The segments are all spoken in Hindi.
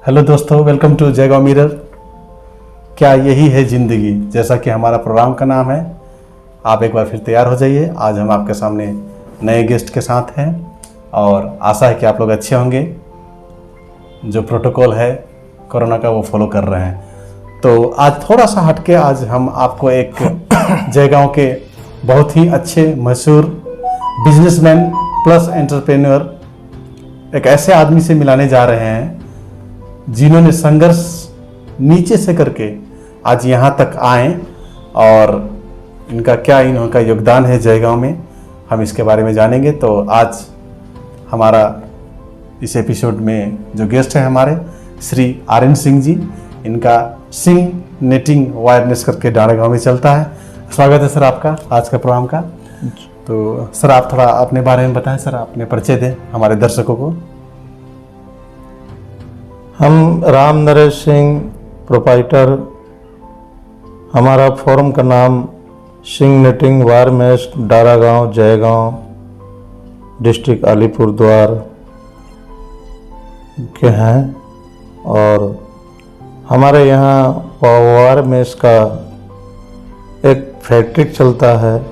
हेलो दोस्तों, वेलकम टू जयगांव मिरर। क्या यही है ज़िंदगी, जैसा कि हमारा प्रोग्राम का नाम है। आप एक बार फिर तैयार हो जाइए। आज हम आपके सामने नए गेस्ट के साथ हैं और आशा है कि आप लोग अच्छे होंगे। जो प्रोटोकॉल है कोरोना का वो फॉलो कर रहे हैं। तो आज थोड़ा सा हटके आज हम आपको एक जयगांव के बहुत ही अच्छे मशहूर बिजनेसमैन प्लस एंटरप्रेन्योर एक ऐसे आदमी से मिलाने जा रहे हैं जिन्होंने संघर्ष नीचे से करके आज यहाँ तक आए और इनका योगदान है जयगांव में, हम इसके बारे में जानेंगे। तो आज हमारा इस एपिसोड में जो गेस्ट है हमारे श्री आर्यन सिंह जी, इनका सिंह नेटिंग वायरनेस करके डाड़ा गाँव में चलता है। स्वागत है सर आपका आज का प्रोग्राम का। तो सर आप थोड़ा अपने बारे में बताएं सर, अपने परिचय दें हमारे दर्शकों को। हम राम नरेश सिंह प्रोपाइटर, हमारा फॉर्म का नाम सिंह नेटिंग वायरमेस डारा गाँव जयगांव डिस्ट्रिक्ट अलीपुरद्वार के हैं। और हमारे यहाँ वायरमेस का एक फैक्ट्री चलता है,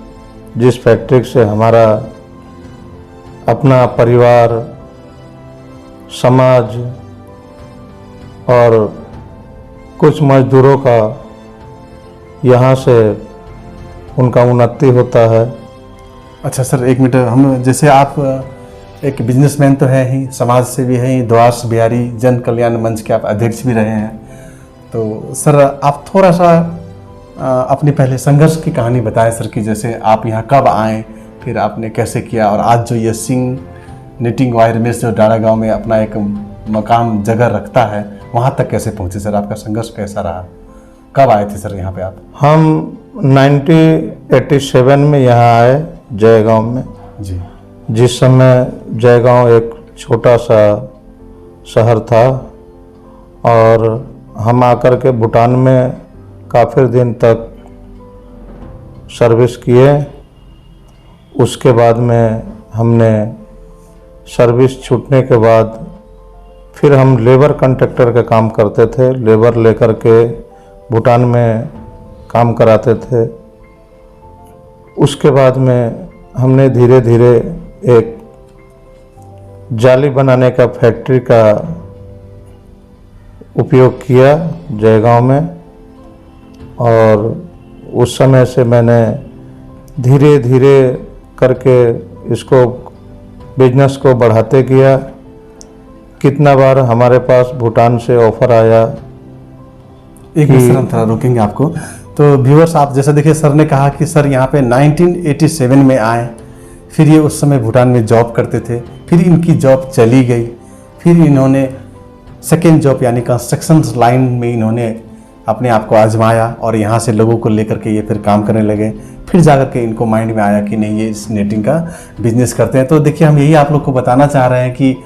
जिस फैक्ट्री से हमारा अपना परिवार, समाज और कुछ मजदूरों का यहाँ से उनका उन्नति होता है। अच्छा सर, एक मिनट, हम जैसे आप एक बिजनेसमैन तो है ही, समाज से भी है ही, द्वास बिहारी जन कल्याण मंच के आप अध्यक्ष भी रहे हैं। तो सर आप थोड़ा सा अपनी पहले संघर्ष की कहानी बताएं सर, कि जैसे आप यहाँ कब आए, फिर आपने कैसे किया और आज जो ये सिंह नेटिंग वायरमेस जो डाड़ा गाँव में अपना एक मकाम जगह रखता है, वहाँ तक कैसे पहुँचे सर? आपका संघर्ष कैसा रहा? कब आए थे सर यहाँ पे आप? हम 1987 में यहाँ आए जयगांव में जी। जिस समय जयगांव एक छोटा सा शहर था और हम आकर के भूटान में काफ़ी दिन तक सर्विस किए। उसके बाद में हमने सर्विस छूटने के बाद फिर हम लेबर कॉन्ट्रैक्टर का काम करते थे, लेबर लेकर के भूटान में काम कराते थे। उसके बाद में हमने धीरे धीरे एक जाली बनाने का फैक्ट्री का उपयोग किया जयगांव में, और उस समय से मैंने धीरे धीरे करके इसको बिजनेस को बढ़ाते गया। कितना बार हमारे पास भूटान से ऑफर आया। एक मिनट सर, हम थोड़ा रोकेंगे आपको। तो व्यूअर्स, आप जैसा देखिए, सर ने कहा कि सर यहाँ पे 1987 में आए, फिर ये उस समय भूटान में जॉब करते थे, फिर इनकी जॉब चली गई, फिर इन्होंने सेकेंड जॉब यानी कंस्ट्रक्शन लाइन में इन्होंने अपने आप को आजमाया और यहाँ से लोगों को लेकर के ये फिर काम करने लगे। फिर जाकर के इनको माइंड में आया कि नहीं, ये इस नेटिंग का बिजनेस करते हैं। तो देखिए, हम यही आप लोग को बताना चाह रहे हैं कि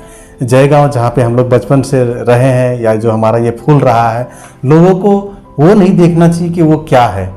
जयगांव जहाँ पे हम लोग बचपन से रहे हैं, या जो हमारा ये फूल रहा है, लोगों को वो नहीं देखना चाहिए कि वो क्या है।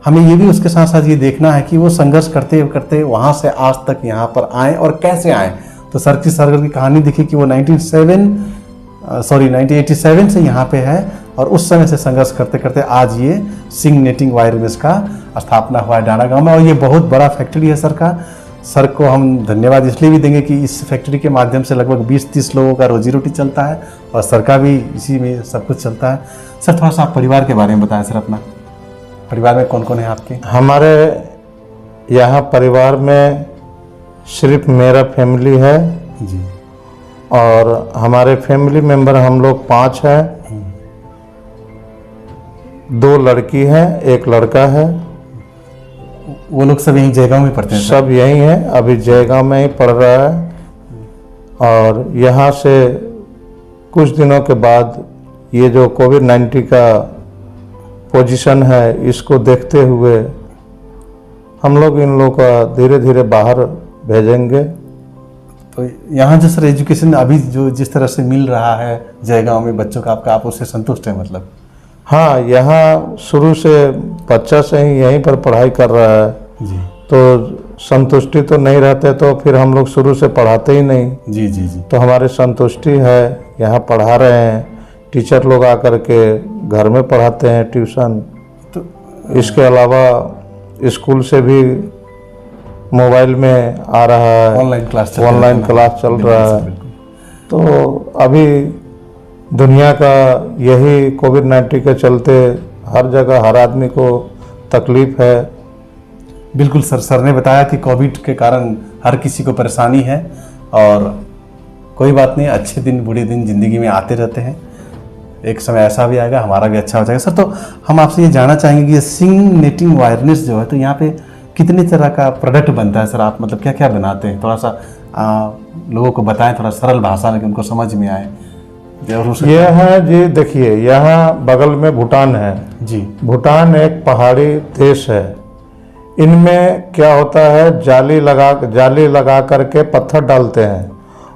हमें ये भी उसके साथ साथ ये देखना है कि वो संघर्ष करते करते वहाँ से आज तक यहाँ पर आए और कैसे आए। तो सर की कहानी देखिए कि वो 1987 से यहाँ पे है और उस समय से संघर्ष करते करते आज ये सिंह नेटिंग वायरमेस का स्थापना हुआ है डाड़ा गाँव में। और ये बहुत बड़ा फैक्ट्री है सर का। सर को हम धन्यवाद इसलिए भी देंगे कि इस फैक्ट्री के माध्यम से लगभग 20-30 लोगों का रोजी रोटी चलता है और सर का भी इसी में सब कुछ चलता है। सर थोड़ा सा आप परिवार के बारे में बताएं सर, अपना परिवार में कौन कौन है आपके? हमारे यहाँ परिवार में सिर्फ मेरा फैमिली है जी, और हमारे फैमिली मेंबर हम लोग 5 हैं। 2 लड़की हैं, 1 लड़का है। वो लोग सब यहीं जयगांव में पढ़ते हैं? सब यहीं हैं, अभी जयगांव में ही पढ़ रहा है। और यहाँ से कुछ दिनों के बाद ये जो कोविड-19 का पोजीशन है, इसको देखते हुए हम लोग इन लोगों का धीरे धीरे बाहर भेजेंगे। तो यहाँ जो सर एजुकेशन अभी जो जिस तरह से मिल रहा है जयगांव में बच्चों का, आपका आप उससे संतुष्ट है मतलब? हाँ, यहाँ शुरू से बच्चा से ही यहीं पर पढ़ाई कर रहा है जी। तो संतुष्टि तो नहीं रहते तो फिर हम लोग शुरू से पढ़ाते ही नहीं। जी जी जी। तो हमारी संतुष्टि है, यहाँ पढ़ा रहे हैं, टीचर लोग आकर के घर में पढ़ाते हैं ट्यूशन। तो इसके अलावा स्कूल से भी मोबाइल में आ रहा है, ऑनलाइन क्लास चल रहा है। तो अभी दुनिया का यही कोविड-19 के चलते हर जगह हर आदमी को तकलीफ है। बिल्कुल सर ने बताया कि कोविड के कारण हर किसी को परेशानी है, और कोई बात नहीं, अच्छे दिन बुरे दिन ज़िंदगी में आते रहते हैं। एक समय ऐसा भी आएगा, हमारा भी अच्छा हो जाएगा। सर, तो हम आपसे ये जानना चाहेंगे कि ये सिंग नेटिंग वायरनेस जो है, तो यहाँ पे कितने तरह का प्रोडक्ट बनता है सर? आप मतलब क्या क्या बनाते हैं? थोड़ा सा लोगों को बताएं, थोड़ा सरल भाषा में कि उनको समझ में आए। ये है जी, देखिए यहाँ बगल में भूटान है जी। भूटान एक पहाड़ी देश है। इनमें क्या होता है, जाली लगा करके पत्थर डालते हैं,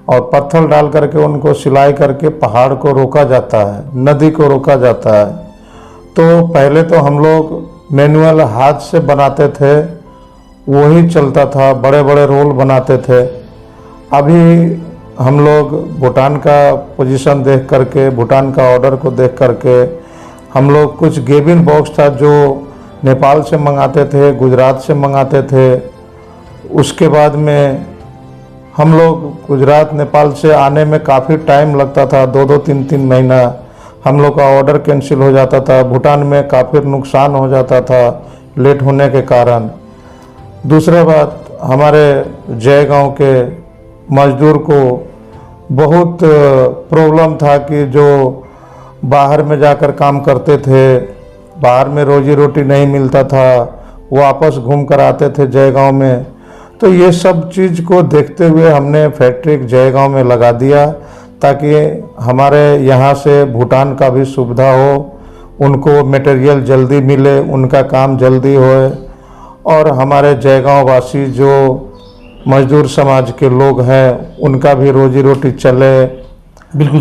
और पत्थर डाल करके उनको सिलाई करके पहाड़ को रोका जाता है, नदी को रोका जाता है। तो पहले तो हम लोग मैनुअल हाथ से बनाते थे, वही चलता था, बड़े बड़े रोल बनाते थे। अभी हम लोग भूटान का पोजीशन देख करके, भूटान का ऑर्डर को देख करके, हम लोग कुछ गेबिन बॉक्स था जो नेपाल से मंगाते थे, गुजरात से मंगाते थे। उसके बाद में हम लोग गुजरात नेपाल से आने में काफ़ी टाइम लगता था, 2-2 3-3 महीना हम लोग का ऑर्डर कैंसिल हो जाता था। भूटान में काफ़ी नुकसान हो जाता था लेट होने के कारण। दूसरी बात, हमारे जयगांव के मजदूर को बहुत प्रॉब्लम था कि जो बाहर में जाकर काम करते थे, बाहर में रोजी रोटी नहीं मिलता था, वापस घूम कर आते थे जयगांव में। तो ये सब चीज़ को देखते हुए हमने फैक्ट्री जयगांव में लगा दिया, ताकि हमारे यहाँ से भूटान का भी सुविधा हो, उनको मटेरियल जल्दी मिले, उनका काम जल्दी होए, और हमारे जयगांव वासी जो मजदूर समाज के लोग हैं उनका भी रोजी रोटी चले। बिल्कुल।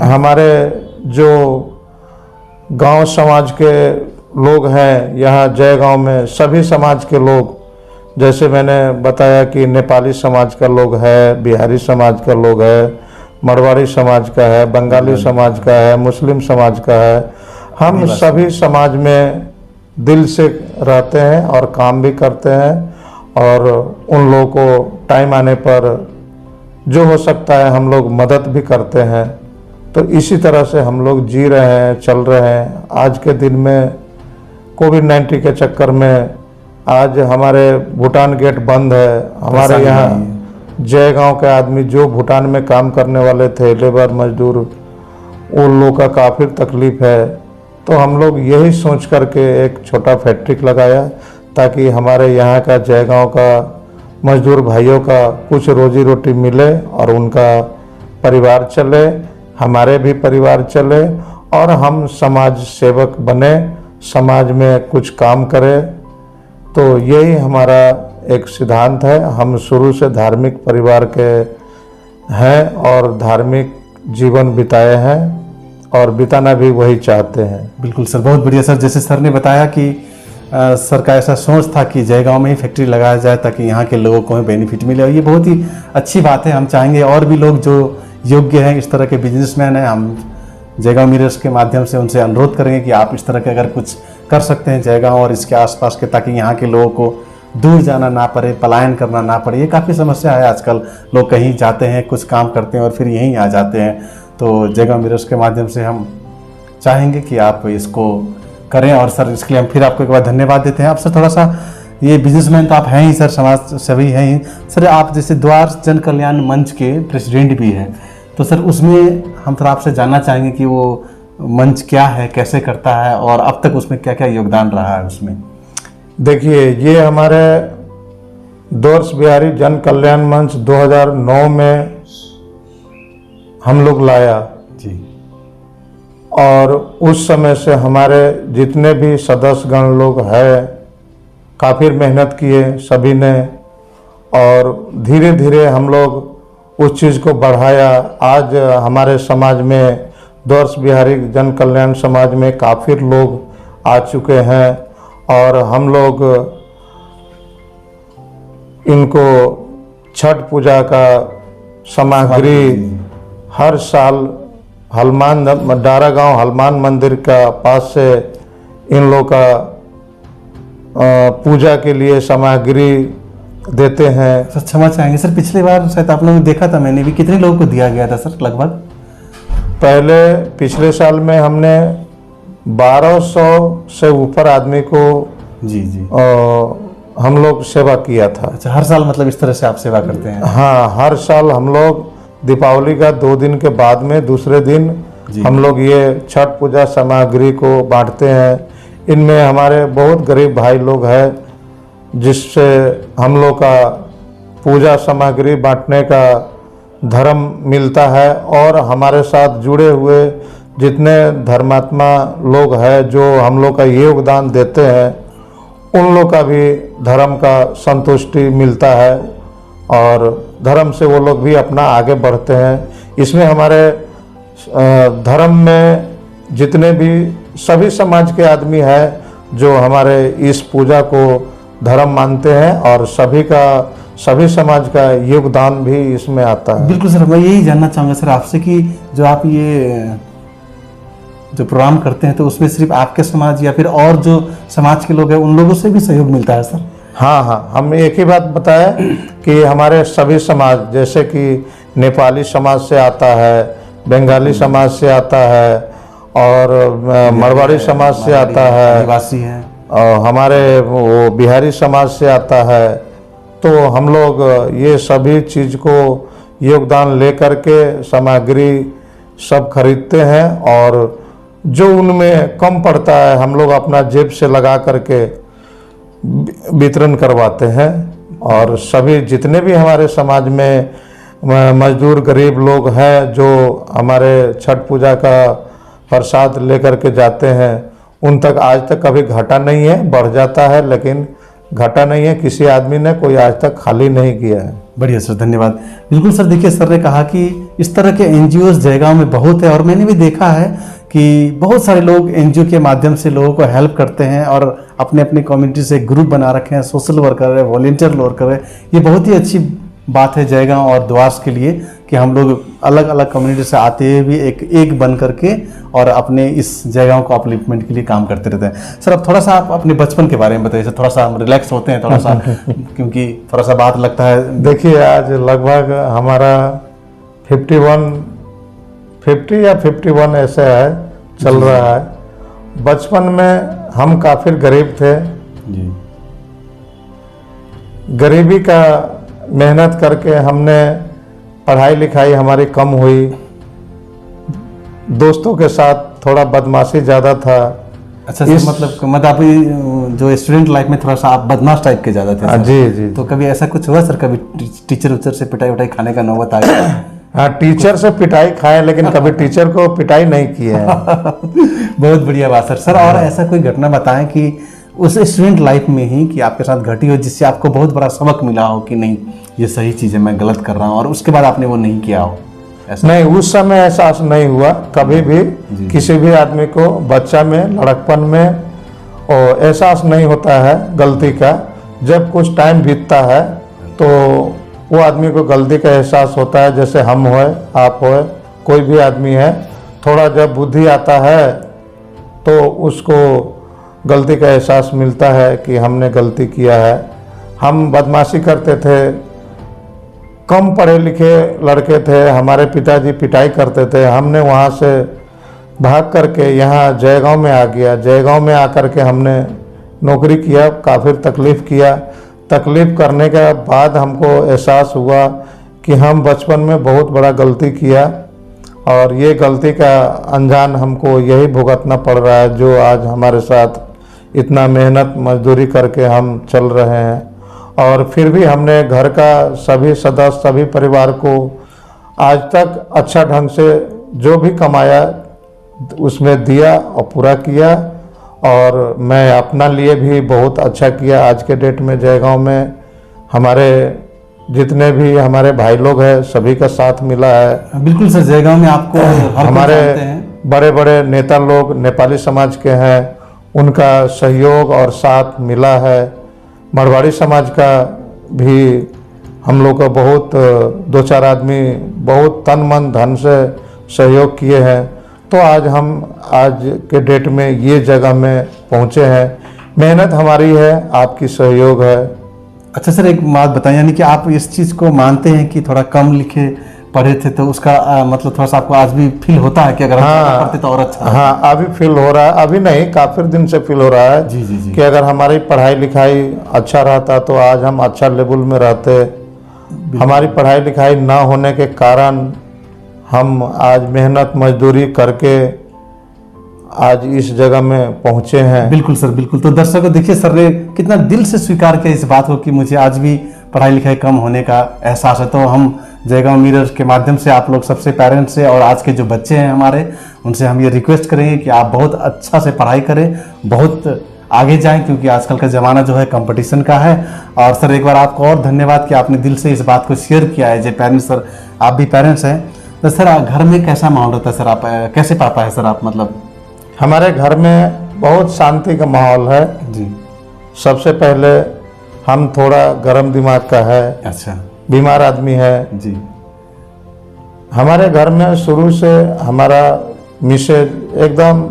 हमारे जो गांव समाज के लोग हैं यहाँ जयगांव में, सभी समाज के लोग, जैसे मैंने बताया कि नेपाली समाज का लोग है, बिहारी समाज का लोग है, मरवाड़ी समाज का है, बंगाली समाज का है, मुस्लिम समाज का है। हम सभी समाज में दिल से रहते हैं और काम भी करते हैं, और उन लोगों को टाइम आने पर जो हो सकता है हम लोग मदद भी करते हैं। तो इसी तरह से हम लोग जी रहे हैं, चल रहे हैं। आज के दिन में कोविड-19 के चक्कर में आज हमारे भूटान गेट बंद है। हमारे यहाँ जयगांव के आदमी जो भूटान में काम करने वाले थे, लेबर मजदूर, उन लोगों का काफ़ी तकलीफ है। तो हम लोग यही सोच करके एक छोटा फैक्ट्री लगाया, ताकि हमारे यहाँ का जयगांव का मजदूर भाइयों का कुछ रोजी रोटी मिले और उनका परिवार चले, हमारे भी परिवार चले, और हम समाज सेवक बने, समाज में कुछ काम करें। तो यही हमारा एक सिद्धांत है। हम शुरू से धार्मिक परिवार के हैं और धार्मिक जीवन बिताए हैं, और बिताना भी वही चाहते हैं। बिल्कुल सर, बहुत बढ़िया सर। जैसे सर ने बताया कि सर का ऐसा सोच था कि जयगांव में ही फैक्ट्री लगाया जाए ताकि यहाँ के लोगों को बेनिफिट मिले, और ये बहुत ही अच्छी बात है। हम चाहेंगे और भी लोग जो योग्य हैं, इस तरह के बिजनेसमैन हैं, हम जयगांव मिरर्स के माध्यम से उनसे अनुरोध करेंगे कि आप इस तरह के अगर कुछ कर सकते हैं जयगांव और इसके आसपास के, ताकि यहाँ के लोगों को दूर जाना ना पड़े, पलायन करना ना पड़े। ये काफ़ी समस्या है आजकल, लोग कहीं जाते हैं, कुछ काम करते हैं और फिर यहीं आ जाते हैं। तो जयगांव मिरर्स के माध्यम से हम चाहेंगे कि आप इसको करें। और सर, इसके लिए हम फिर आपको एक बार धन्यवाद देते हैं। आप सर थोड़ा सा, ये बिजनेसमैन तो आप हैं ही सर, समाज सेवी हैं ही सर। आप जैसे द्वार जन कल्याण मंच के प्रेसिडेंट भी हैं, तो सर उसमें हम थोड़ा आपसे जानना चाहेंगे कि वो मंच क्या है, कैसे करता है, और अब तक उसमें क्या क्या योगदान रहा है उसमें। देखिए, ये हमारे द्वार बिहारी जन कल्याण मंच 2009 में हम लोग लाया जी, और उस समय से हमारे जितने भी सदस्यगण लोग हैं काफ़ी मेहनत किए सभी ने, और धीरे धीरे हम लोग उस चीज़ को बढ़ाया। आज हमारे समाज में द्वार बिहारी जन कल्याण समाज में काफ़ी लोग आ चुके हैं, और हम लोग इनको छठ पूजा का सामग्री हर साल हनुमान डारा गांव हनुमान मंदिर का पास से इन लोग का पूजा के लिए सामग्री देते हैं। सर क्षमा चाहेंगे सर, पिछली बार शायद आप लोगों ने देखा था, मैंने भी, कितने लोगों को दिया गया था सर लगभग? पहले पिछले साल में हमने 1200 से ऊपर आदमी को जी जी। हम लोग सेवा किया था। अच्छा, हर साल मतलब इस तरह से आप सेवा करते हैं? हाँ, हर साल हम लोग दीपावली का 2 दिन के बाद में दूसरे दिन हम लोग ये छठ पूजा सामग्री को बांटते हैं। इनमें हमारे बहुत गरीब भाई लोग हैं जिससे हम लोग का पूजा सामग्री बांटने का धर्म मिलता है, और हमारे साथ जुड़े हुए जितने धर्मात्मा लोग हैं जो हम लोग का योगदान देते हैं, उन लोग का भी धर्म का संतुष्टि मिलता है और धर्म से वो लोग भी अपना आगे बढ़ते हैं। इसमें हमारे धर्म में जितने भी सभी समाज के आदमी हैं जो हमारे इस पूजा को धर्म मानते हैं, और सभी समाज का योगदान भी इसमें आता है। बिल्कुल सर, मैं यही जानना चाहूँगा सर आपसे कि जो आप ये जो प्रोग्राम करते हैं तो उसमें सिर्फ आपके समाज या फिर और जो समाज के लोग हैं उन लोगों से भी सहयोग मिलता है सर? हाँ, हम एक ही बात बताएं कि हमारे सभी समाज, जैसे कि नेपाली समाज से आता है, बंगाली समाज से आता है, और मारवाड़ी समाज से आता है, आदिवासी हैं, और हमारे वो बिहारी समाज से आता है। तो हम लोग ये सभी चीज़ को योगदान लेकर के सामग्री सब खरीदते हैं, और जो उनमें कम पड़ता है हम लोग अपना जेब से लगा करके वितरण करवाते हैं। और सभी जितने भी हमारे समाज में मजदूर गरीब लोग हैं जो हमारे छठ पूजा का प्रसाद लेकर के जाते हैं, उन तक आज तक कभी घटा नहीं है, बढ़ जाता है लेकिन घटा नहीं है। किसी आदमी ने कोई आज तक खाली नहीं किया है। बढ़िया सर, धन्यवाद। बिल्कुल सर, देखिए सर ने कहा कि इस तरह के एनजीओ जयगांव में बहुत है, और मैंने भी देखा है कि बहुत सारे लोग एनजीओ के माध्यम से लोगों को हेल्प करते हैं और अपने अपने कम्युनिटी से ग्रुप बना रखे हैं, सोशल वर्कर है, वॉलेंटियर वर्कर है। ये बहुत ही अच्छी बात है जयगांव और द्वास के लिए कि हम लोग अलग अलग कम्युनिटी से आते हुए भी एक बन करके और अपने इस जयगांव को अपलिफ्टमेंट के लिए काम करते रहते हैं। सर अब थोड़ा सा आप अपने बचपन के बारे में बताइए सर, थोड़ा सा हम रिलैक्स होते हैं थोड़ा सा क्योंकि थोड़ा सा बात लगता है। देखिए, आज लगभग हमारा 50 या 51 ऐसे है चल रहा है। बचपन में हम काफ़ी गरीब थे जी। गरीबी का मेहनत करके हमने पढ़ाई लिखाई हमारी कम हुई, दोस्तों के साथ थोड़ा बदमाशी ज़्यादा था। अच्छा सर, मतलब आप जो स्टूडेंट लाइफ में थोड़ा सा आप बदमाश टाइप के ज़्यादा थे? जी। तो कभी ऐसा कुछ हुआ सर, कभी टीचर उचर से पिटाई उटाई खाने का नौबत आ गया? हाँ, टीचर से पिटाई खाए लेकिन कभी टीचर को पिटाई नहीं की है। बहुत बढ़िया बात सर। सर और ऐसा कोई घटना बताएं कि उस स्टूडेंट लाइफ में ही कि आपके साथ घटी हो जिससे आपको बहुत बड़ा सबक मिला हो कि नहीं ये सही चीज़ है, मैं गलत कर रहा हूँ, और उसके बाद आपने वो नहीं किया हो? ऐसा नहीं, उस समय एहसास नहीं हुआ कभी भी। किसी भी आदमी को बच्चा में लड़कपन में और एहसास नहीं होता है गलती का। जब कुछ टाइम बीतता है तो वो आदमी को गलती का एहसास होता है। जैसे हम होए, आप होए, कोई भी आदमी है, थोड़ा जब बुद्धि आता है तो उसको गलती का एहसास मिलता है कि हमने गलती किया है। हम बदमाशी करते थे, कम पढ़े लिखे लड़के थे, हमारे पिताजी पिटाई करते थे। हमने वहाँ से भाग करके यहाँ जयगांव में आ गया। जयगांव में आकर के हमने नौकरी किया, काफ़ी तकलीफ़ किया। तकलीफ़ करने के बाद हमको एहसास हुआ कि हम बचपन में बहुत बड़ा गलती किया, और ये गलती का अंजाम हमको यही भुगतना पड़ रहा है जो आज हमारे साथ इतना मेहनत मजदूरी करके हम चल रहे हैं। और फिर भी हमने घर का सभी सदस्य, सभी परिवार को आज तक अच्छा ढंग से जो भी कमाया उसमें दिया और पूरा किया। और मैं अपना लिए भी बहुत अच्छा किया। आज के डेट में जयगांव में हमारे जितने भी हमारे भाई लोग हैं सभी का साथ मिला है। बिल्कुल सर, जयगांव में आपको हमारे बड़े बड़े नेता लोग नेपाली समाज के हैं, उनका सहयोग और साथ मिला है। मारवाड़ी समाज का भी हम लोग का बहुत दो चार आदमी बहुत तन मन धन से सहयोग किए हैं, तो आज के डेट में ये जगह में पहुँचे हैं। मेहनत हमारी है, आपकी सहयोग है। अच्छा सर, एक बात बताएं, यानी कि आप इस चीज़ को मानते हैं कि थोड़ा कम लिखे पढ़े थे, तो उसका मतलब थोड़ा सा आपको आज भी फील होता है कि अगर हम ज़्यादा पढ़ते तो और अच्छा? हाँ, अभी फील हो रहा है, अभी नहीं, काफ़ी दिन से फील हो रहा है जी जी जी कि अगर हमारी पढ़ाई लिखाई अच्छा रहता तो आज हम अच्छा लेवल में रहते। हमारी पढ़ाई लिखाई ना होने के कारण हम आज मेहनत मजदूरी करके आज इस जगह में पहुँचे हैं। बिल्कुल सर, बिल्कुल। तो दर्शकों देखिए, सर ने कितना दिल से स्वीकार किया इस बात को कि मुझे आज भी पढ़ाई लिखाई कम होने का एहसास है। तो हम जयगांव मिरर के माध्यम से आप लोग सबसे पेरेंट्स से और आज के जो बच्चे हैं हमारे, उनसे हम ये रिक्वेस्ट करेंगे कि आप बहुत अच्छा से पढ़ाई करें, बहुत आगे जाएं, क्योंकि आजकल का ज़माना जो है कंपटीशन का है। और सर एक बार आपको और धन्यवाद कि आपने दिल से इस बात को शेयर किया है। जो पेरेंट्स, सर आप भी पेरेंट्स हैं, तो सर घर में कैसा माहौल रहता है सर? आप कैसे पापा है सर आप? मतलब हमारे घर में बहुत शांति का माहौल है जी। सबसे पहले हम थोड़ा गर्म दिमाग का है, अच्छा, बीमार आदमी है जी। हमारे घर में शुरू से हमारा मिसेज एकदम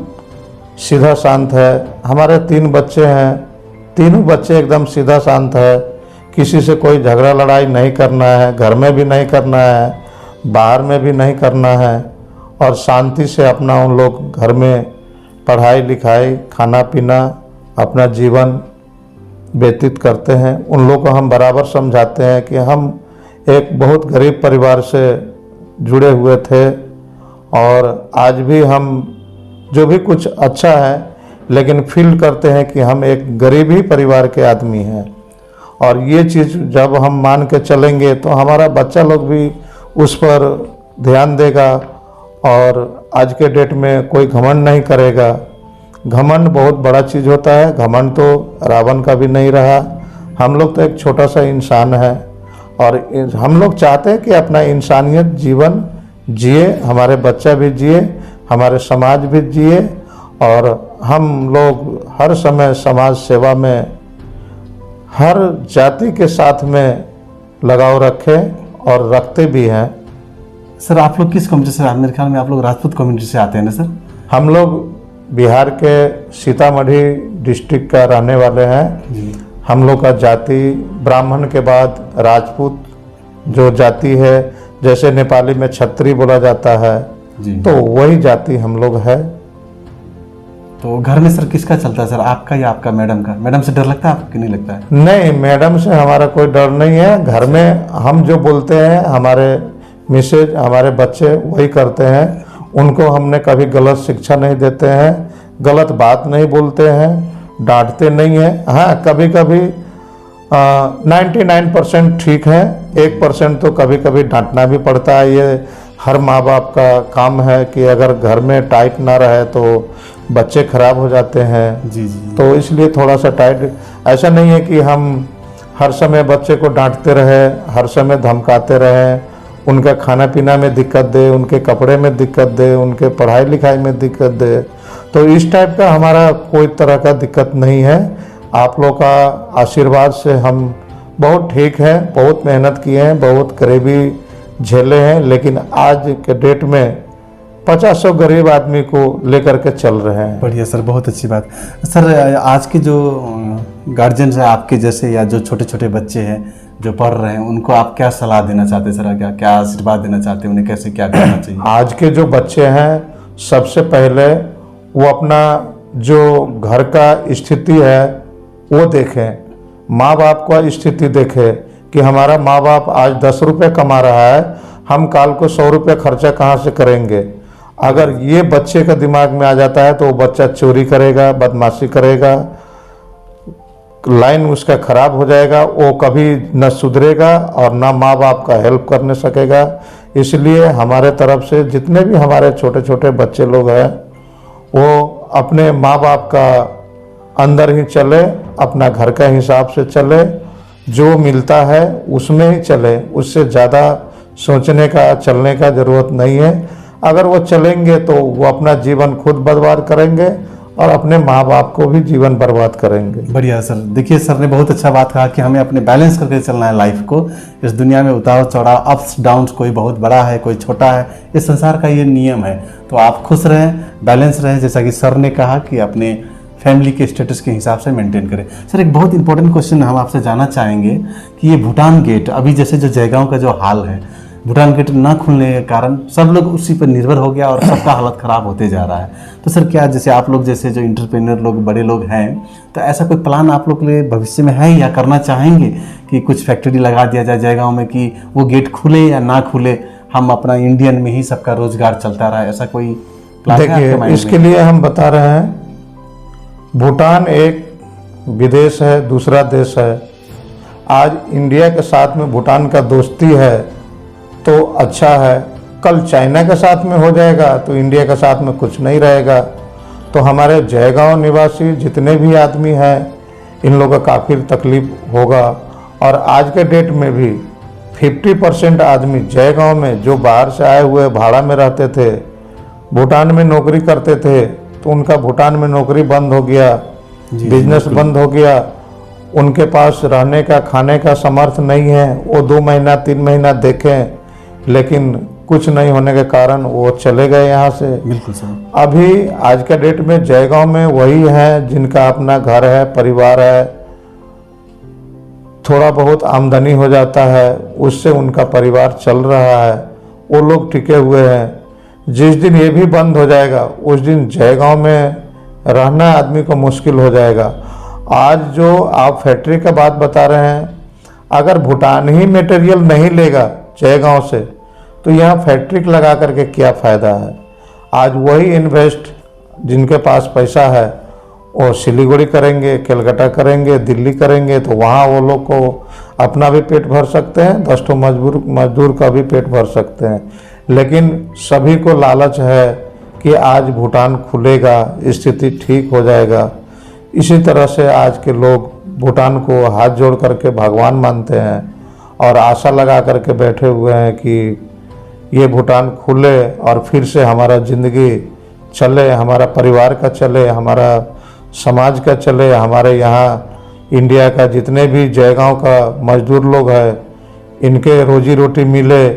सीधा शांत है। हमारे 3 बच्चे हैं, तीनों बच्चे एकदम सीधा शांत है। किसी से कोई झगड़ा लड़ाई नहीं करना है, घर में भी नहीं करना है, बाहर में भी नहीं करना है, और शांति से अपना उन लोग घर में पढ़ाई लिखाई खाना पीना अपना जीवन व्यतीत करते हैं। उन लोग को हम बराबर समझाते हैं कि हम एक बहुत गरीब परिवार से जुड़े हुए थे, और आज भी हम जो भी कुछ अच्छा है, लेकिन फील करते हैं कि हम एक गरीब ही परिवार के आदमी हैं। और ये चीज़ जब हम मान के चलेंगे तो हमारा बच्चा लोग भी उस पर ध्यान देगा, और आज के डेट में कोई घमंड नहीं करेगा। घमंड बहुत बड़ा चीज़ होता है, घमंड तो रावण का भी नहीं रहा। हम लोग तो एक छोटा सा इंसान है, और हम लोग चाहते हैं कि अपना इंसानियत जीवन जिए, हमारे बच्चा भी जिए, हमारे समाज भी जिए, और हम लोग हर समय समाज सेवा में हर जाति के साथ में लगाव रखें और रखते भी हैं। सर आप लोग किस कम्युनिटी से? मेरे ख्याल में आप लोग राजपूत कम्युनिटी से आते हैं ना सर? हम लोग बिहार के सीतामढ़ी डिस्ट्रिक्ट का रहने वाले हैं। हम लोग का जाति ब्राह्मण के बाद राजपूत जो जाति है, जैसे नेपाली में क्षत्रिय बोला जाता है, तो वही जाति हम लोग है। तो घर में सर किसका चलता है सर, आपका या आपका मैडम का? मैडम से डर लगता है आपको कि नहीं लगता है? नहीं, मैडम से हमारा कोई डर नहीं है। घर में हम जो बोलते हैं, हमारे मिसेज हमारे बच्चे वही करते हैं। उनको हमने कभी गलत शिक्षा नहीं देते हैं, गलत बात नहीं बोलते हैं, डांटते नहीं हैं। हाँ, कभी कभी 99% ठीक है, 1% तो कभी कभी डांटना भी पड़ता है। ये हर माँ बाप का काम है कि अगर घर में टाइट ना रहे तो बच्चे खराब हो जाते हैं। जी जी। तो इसलिए थोड़ा सा टाइट, ऐसा नहीं है कि हम हर समय बच्चे को डांटते रहे, हर समय धमकाते रहे, उनका खाना पीना में दिक्कत दे, उनके कपड़े में दिक्कत दे, उनके पढ़ाई लिखाई में दिक्कत दे। तो इस टाइप का हमारा कोई तरह का दिक्कत नहीं है। आप लोग का आशीर्वाद से हम बहुत ठीक हैं, बहुत मेहनत किए हैं, बहुत गरीबी झेले हैं, लेकिन आज के डेट में 50 गरीब आदमी को लेकर के चल रहे हैं। बढ़िया सर, बहुत अच्छी बात। सर आज के जो गार्जियंस हैं आपके जैसे, या जो छोटे छोटे बच्चे हैं जो पढ़ रहे हैं, उनको आप क्या सलाह देना चाहते हैं सर? क्या आशीर्वाद देना चाहते हैं? उन्हें कैसे क्या करना चाहिए? आज के जो बच्चे हैं, सबसे पहले वो अपना जो घर का स्थिति है वो देखें, माँ बाप का स्थिति देखें कि हमारा माँ बाप आज 10 रुपये कमा रहा है, हम काल को 100 रुपये खर्चा कहाँ से करेंगे। अगर ये बच्चे का दिमाग में आ जाता है तो वो बच्चा चोरी करेगा, बदमाशी करेगा, लाइन उसका खराब हो जाएगा, वो कभी न सुधरेगा और ना माँ बाप का हेल्प करने सकेगा। इसलिए हमारे तरफ से जितने भी हमारे छोटे छोटे बच्चे लोग हैं, वो अपने माँ बाप का अंदर ही चले, अपना घर का हिसाब से चले, जो मिलता है उसमें ही चले, उससे ज़्यादा सोचने का चलने का ज़रूरत नहीं है। अगर वो चलेंगे तो वो अपना जीवन खुद बर्बाद करेंगे और अपने माँ बाप को भी जीवन बर्बाद करेंगे। बढ़िया सर। देखिए सर ने बहुत अच्छा बात कहा कि हमें अपने बैलेंस करके चलना है लाइफ को। इस दुनिया में उतार चढ़ाव, अप्स डाउन्स, कोई बहुत बड़ा है कोई छोटा है, इस संसार का ये नियम है। तो आप खुश रहें, बैलेंस रहें, जैसा कि सर ने कहा कि अपने फैमिली के स्टेटस के हिसाब से मेंटेन करें। सर एक बहुत इंपॉर्टेंट क्वेश्चन हम आपसे जानना चाहेंगे कि ये भूटान गेट, अभी जैसे जो जयगांव का जो हाल है, भूटान गेट ना खुलने के कारण सब लोग उसी पर निर्भर हो गया और सबका हालत ख़राब होते जा रहा है। तो सर क्या, जैसे आप लोग जैसे जो इंटरप्रेन्योर लोग, बड़े लोग हैं, तो ऐसा कोई प्लान आप लोग के लिए भविष्य में है या करना चाहेंगे कि कुछ फैक्ट्री लगा दिया जाए जयगांव में, कि वो गेट खुले या ना खुले, हम अपना इंडियन में ही सबका रोजगार चलता रहा, ऐसा कोई प्लान है आपके माइंड में? इसके लिए हम बता रहे हैं, भूटान एक विदेश है, दूसरा देश है। आज इंडिया के साथ में भूटान का दोस्ती है तो अच्छा है, कल चाइना के साथ में हो जाएगा तो इंडिया के साथ में कुछ नहीं रहेगा। तो हमारे जयगांव निवासी जितने भी आदमी हैं, इन लोगों का काफ़ी तकलीफ होगा। और आज के डेट में भी 50% आदमी जयगांव में जो बाहर से आए हुए भाड़ा में रहते थे, भूटान में नौकरी करते थे, तो उनका भूटान में नौकरी बंद हो गया, बिजनेस बंद हो गया, उनके पास रहने का खाने का समर्थ नहीं है। वो 2 महीना 3 महीना देखें, लेकिन कुछ नहीं होने के कारण वो चले गए यहाँ से। बिल्कुल सर। अभी आज का डेट में जयगांव में वही है जिनका अपना घर है, परिवार है, थोड़ा बहुत आमदनी हो जाता है, उससे उनका परिवार चल रहा है, वो लोग टिके हुए हैं। जिस दिन ये भी बंद हो जाएगा उस दिन जयगांव में रहना आदमी को मुश्किल हो जाएगा। आज जो आप फैक्ट्री का बात बता रहे हैं, अगर भूटान ही मटेरियल नहीं लेगा जयगांव से, तो यहाँ फैक्ट्री लगा करके क्या फ़ायदा है। आज वही इन्वेस्ट जिनके पास पैसा है वो सिलीगुड़ी करेंगे, कलकत्ता करेंगे, दिल्ली करेंगे, तो वहाँ वो लोग को अपना भी पेट भर सकते हैं, 10 ठो मजदूर का भी पेट भर सकते हैं। लेकिन सभी को लालच है कि आज भूटान खुलेगा, स्थिति ठीक हो जाएगा। इसी तरह से आज के लोग भूटान को हाथ जोड़ करके भगवान मानते हैं और आशा लगा करके बैठे हुए हैं कि ये भूटान खुले और फिर से हमारा ज़िंदगी चले, हमारा परिवार का चले, हमारा समाज का चले, हमारे यहाँ इंडिया का जितने भी जयगांव का मजदूर लोग हैं, इनके रोजी रोटी मिले।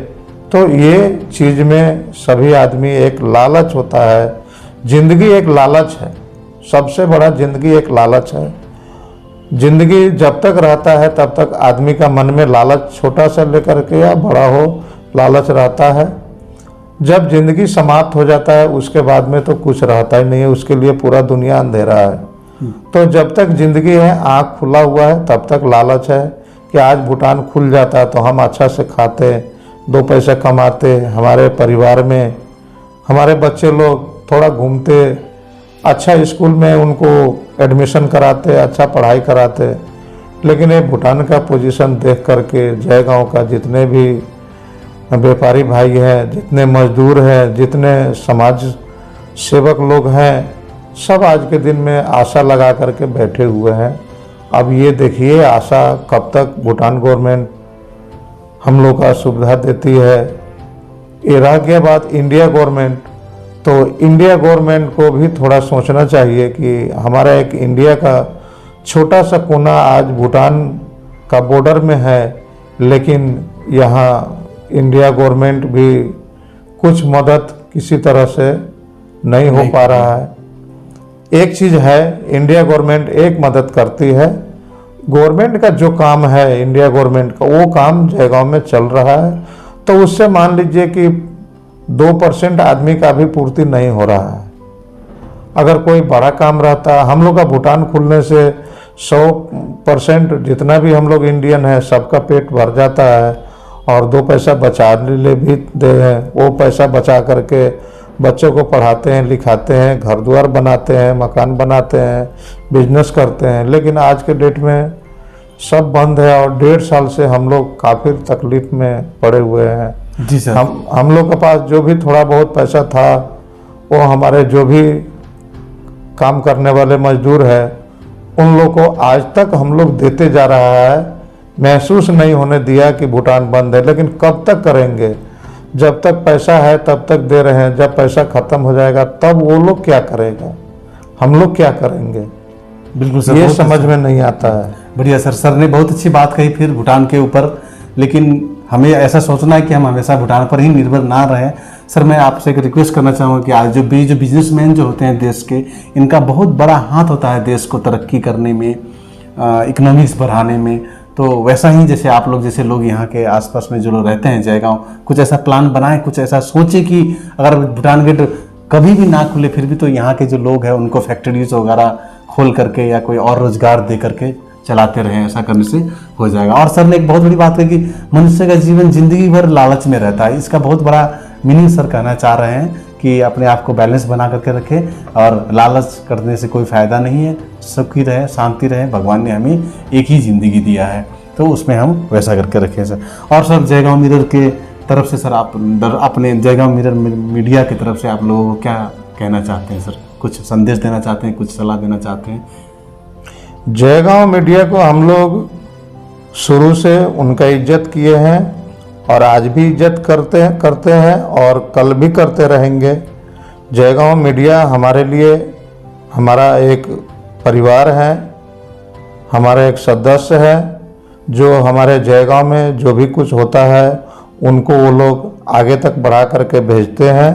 तो ये चीज़ में सभी आदमी, एक लालच होता है, ज़िंदगी एक लालच है, सबसे बड़ा ज़िंदगी एक लालच है। ज़िंदगी जब तक रहता है तब तक आदमी का मन में लालच, छोटा से लेकर के या बड़ा हो, लालच रहता है। जब ज़िंदगी समाप्त हो जाता है उसके बाद में तो कुछ रहता ही नहीं है, उसके लिए पूरा दुनिया अंधेरा है। तो जब तक ज़िंदगी है, आँख खुला हुआ है, तब तक लालच है कि आज भूटान खुल जाता है तो हम अच्छा से खाते, 2 पैसे कमाते, हमारे परिवार में हमारे बच्चे लोग थोड़ा घूमते, अच्छा स्कूल में उनको एडमिशन कराते, अच्छा पढ़ाई कराते। लेकिन ये भूटान का पोजीशन देख करके जयगांव का जितने भी व्यापारी भाई हैं, जितने मजदूर हैं, जितने समाज सेवक लोग हैं, सब आज के दिन में आशा लगा करके बैठे हुए हैं। अब ये देखिए आशा कब तक भूटान गवर्नमेंट हम लोग का सुविधा देती है। ये रह गया बात इंडिया गवर्नमेंट, तो इंडिया गवर्नमेंट को भी थोड़ा सोचना चाहिए कि हमारा एक इंडिया का छोटा सा कोना आज भूटान का बॉर्डर में है, लेकिन यहाँ इंडिया गवर्नमेंट भी कुछ मदद किसी तरह से नहीं हो पा रहा है। एक चीज़ है, इंडिया गवर्नमेंट एक मदद करती है, गवर्नमेंट का जो काम है इंडिया गवर्नमेंट का, वो काम जयगांव में चल रहा है। तो उससे मान लीजिए कि 2% आदमी का भी पूर्ति नहीं हो रहा है। अगर कोई बड़ा काम रहता, हम लोग का भूटान खुलने से 100% जितना भी हम लोग इंडियन हैं सबका पेट भर जाता है और 2 पैसा बचाने ले भी दे हैं, वो पैसा बचा करके बच्चों को पढ़ाते हैं, लिखाते हैं, घर द्वार बनाते हैं, मकान बनाते हैं, बिजनेस करते हैं। लेकिन आज के डेट में सब बंद है और 1.5 साल से हम लोग काफ़ी तकलीफ में पड़े हुए हैं। जी सर। हम लोग के पास जो भी थोड़ा बहुत पैसा था वो हमारे जो भी काम करने वाले मजदूर हैं उन लोग को आज तक हम लोग देते जा रहा है। महसूस नहीं होने दिया कि भूटान बंद है, लेकिन कब तक करेंगे? जब तक पैसा है तब तक दे रहे हैं, जब पैसा ख़त्म हो जाएगा तब वो लोग क्या करेगा? हम लोग क्या करेंगे, बिल्कुल सर, ये बहुत समझ में नहीं आता है। बढ़िया सर, सर ने बहुत अच्छी बात कही फिर भूटान के ऊपर, लेकिन हमें ऐसा सोचना है कि हम हमेशा भूटान पर ही निर्भर ना रहें। सर मैं आपसे एक रिक्वेस्ट करना चाहूँगा कि आज जो बिजनेसमैन जो होते हैं देश के, इनका बहुत बड़ा हाथ होता है देश को तरक्की करने में, इकोनॉमिक्स बढ़ाने में। तो वैसा ही जैसे आप लोग जैसे लोग यहाँ के आसपास में जो लोग रहते हैं जयगांव, कुछ ऐसा प्लान बनाएं, कुछ ऐसा सोचे कि अगर भूटान गेट कभी भी ना खुले फिर भी तो यहाँ के जो लोग हैं उनको फैक्ट्रीज वगैरह खोल करके या कोई और रोजगार दे करके चलाते रहें। ऐसा करने से हो जाएगा। और सर ने एक बहुत बड़ी बात कही कि मनुष्य का जीवन जिंदगी भर लालच में रहता है। इसका बहुत बड़ा मीनिंग सर कहना चाह रहे हैं कि अपने आप को बैलेंस बना करके रखें और लालच करने से कोई फ़ायदा नहीं है। सुखी रहे, शांति रहे, भगवान ने हमें एक ही ज़िंदगी दिया है तो उसमें हम वैसा करके रखें सर। और सर जयगांव मिरर के तरफ से सर आप अपने जयगांव मिरर मीडिया की तरफ से आप लोगों को क्या कहना चाहते हैं सर? कुछ संदेश देना चाहते हैं, कुछ सलाह देना चाहते हैं? जयगांव मीडिया को हम लोग शुरू से उनका इज्जत किए हैं और आज भी इज्जत करते हैं और कल भी करते रहेंगे। जयगांव मीडिया हमारे लिए हमारा एक परिवार है, हमारा एक सदस्य है, जो हमारे जयगांव में जो भी कुछ होता है उनको वो लोग आगे तक बढ़ा करके भेजते हैं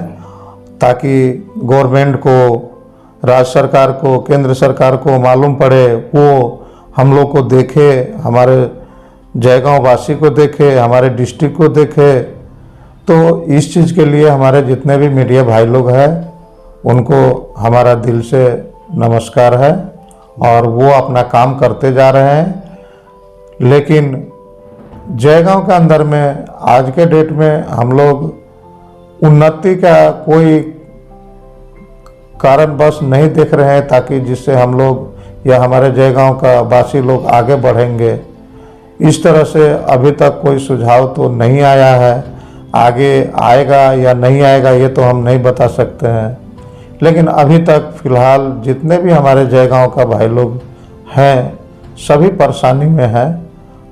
ताकि गवर्नमेंट को, राज्य सरकार को, केंद्र सरकार को मालूम पड़े, वो हम लोग को देखे, हमारे जयगांव वासी को देखे, हमारे डिस्ट्रिक्ट को देखे। तो इस चीज़ के लिए हमारे जितने भी मीडिया भाई लोग हैं उनको हमारा दिल से नमस्कार है और वो अपना काम करते जा रहे हैं। लेकिन जयगांव के अंदर में आज के डेट में हम लोग उन्नति का कोई कारण बस नहीं देख रहे हैं ताकि जिससे हम लोग या हमारे जयगांव का वासी लोग आगे बढ़ेंगे। इस तरह से अभी तक कोई सुझाव तो नहीं आया है। आगे आएगा या नहीं आएगा ये तो हम नहीं बता सकते हैं, लेकिन अभी तक फ़िलहाल जितने भी हमारे जयगांव का भाई लोग हैं सभी परेशानी में हैं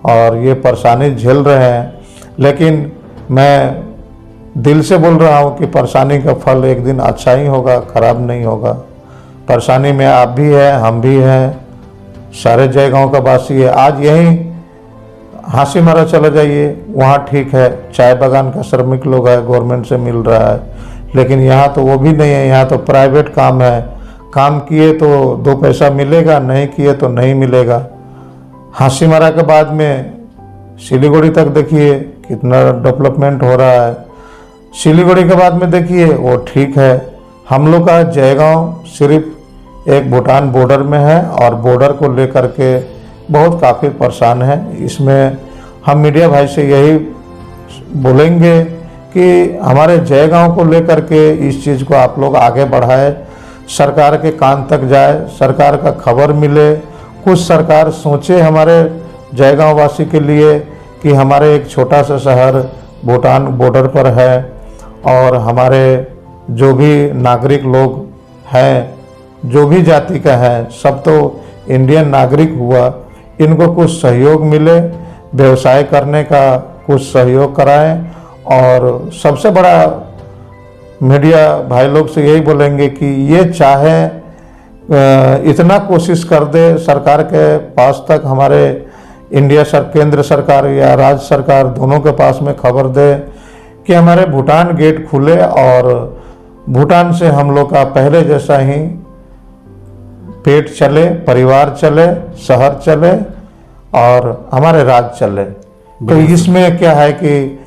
और ये परेशानी झेल रहे हैं। लेकिन मैं दिल से बोल रहा हूँ कि परेशानी का फल एक दिन अच्छा ही होगा, खराब नहीं होगा। परेशानी में आप भी हैं, हम भी हैं, सारे जयगांव का वासी है। आज यहीं हासीमारा चला जाइए, वहाँ ठीक है, चाय बागान का श्रमिक लोग है, गवर्नमेंट से मिल रहा है, लेकिन यहाँ तो वो भी नहीं है। यहाँ तो प्राइवेट काम है, काम किए तो 2 पैसा मिलेगा, नहीं किए तो नहीं मिलेगा। हासीमारा के बाद में सिलीगुड़ी तक देखिए कितना डेवलपमेंट हो रहा है, सिलीगुड़ी के बाद में देखिए वो ठीक है। हम लोग का जयगांव सिर्फ एक भूटान बॉर्डर में है और बॉर्डर को लेकर के बहुत काफ़ी परेशान है। इसमें हम मीडिया भाई से यही बोलेंगे कि हमारे जयगांव को लेकर के इस चीज़ को आप लोग आगे बढ़ाए, सरकार के कान तक जाए, सरकार का खबर मिले, कुछ सरकार सोचे हमारे जयगांव वासी के लिए कि हमारे एक छोटा सा शहर भूटान बॉर्डर पर है और हमारे जो भी नागरिक लोग हैं, जो भी जाति का है, सब तो इंडियन नागरिक हुआ, इनको कुछ सहयोग मिले, व्यवसाय करने का कुछ सहयोग कराएं। और सबसे बड़ा मीडिया भाई लोग से यही बोलेंगे कि ये चाहे इतना कोशिश कर दे सरकार के पास तक, हमारे केंद्र सरकार या राज्य सरकार दोनों के पास में खबर दे कि हमारे भूटान गेट खुले और भूटान से हम लोग का पहले जैसा ही पेट चले, परिवार चले, शहर चले और हमारे राज्य चले। तो इसमें क्या है कि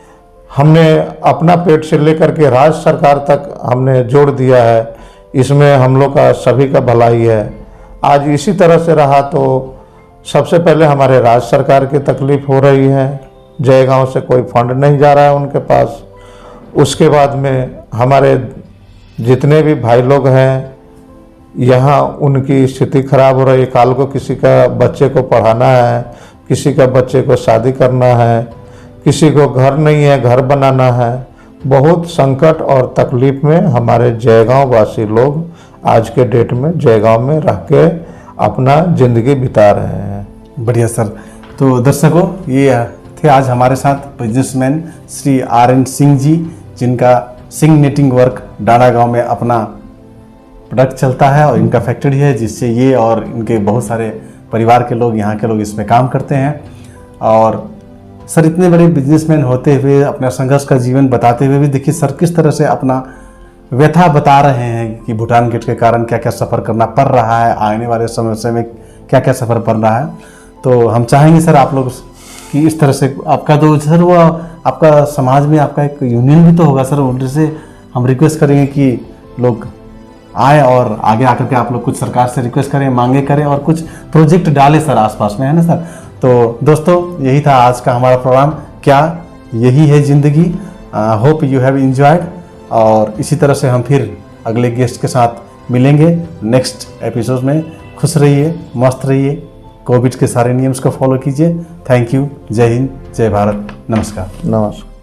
हमने अपना पेट से लेकर के राज्य सरकार तक हमने जोड़ दिया है, इसमें हम लोग का सभी का भलाई है। आज इसी तरह से रहा तो सबसे पहले हमारे राज्य सरकार की तकलीफ हो रही है, जयगांव से कोई फंड नहीं जा रहा है उनके पास। उसके बाद में हमारे जितने भी भाई लोग हैं यहाँ उनकी स्थिति खराब हो रही है। काल को किसी का बच्चे को पढ़ाना है, किसी का बच्चे को शादी करना है, किसी को घर नहीं है, घर बनाना है। बहुत संकट और तकलीफ में हमारे जयगांव वासी लोग आज के डेट में जयगांव में रह के अपना ज़िंदगी बिता रहे हैं। बढ़िया सर। तो दर्शकों, ये थे आज हमारे साथ बिजनेसमैन श्री RN सिंह जी, जिनका सिंह नेटिंग वर्क डांडा गांव में अपना प्रोडक्ट चलता है और इनका फैक्ट्री है, जिससे ये और इनके बहुत सारे परिवार के लोग, यहाँ के लोग इसमें काम करते हैं। और सर इतने बड़े बिजनेसमैन होते हुए अपना संघर्ष का जीवन बताते हुए भी देखिए सर किस तरह से अपना व्यथा बता रहे हैं कि भूटान गेट के कारण क्या क्या सफ़र करना पड़ रहा है, आने वाले समय में क्या क्या सफ़र पड़ रहा है। तो हम चाहेंगे सर आप लोग कि इस तरह से आपका तो सर वो आपका समाज में आपका एक यूनियन भी तो होगा सर, उनसे हम रिक्वेस्ट करेंगे कि लोग आए और आगे आकर के आप लोग कुछ सरकार से रिक्वेस्ट करें, मांगे करें और कुछ प्रोजेक्ट डालें सर आसपास में, है ना सर। तो दोस्तों यही था आज का हमारा प्रोग्राम, क्या यही है ज़िंदगी। होप यू हैव एंजॉयड, और इसी तरह से हम फिर अगले गेस्ट के साथ मिलेंगे नेक्स्ट एपिसोड में। खुश रहिए, मस्त रहिए, कोविड के सारे नियम्स को फॉलो कीजिए। थैंक यू, जय हिंद, जय भारत, नमस्कार। नमस्कार।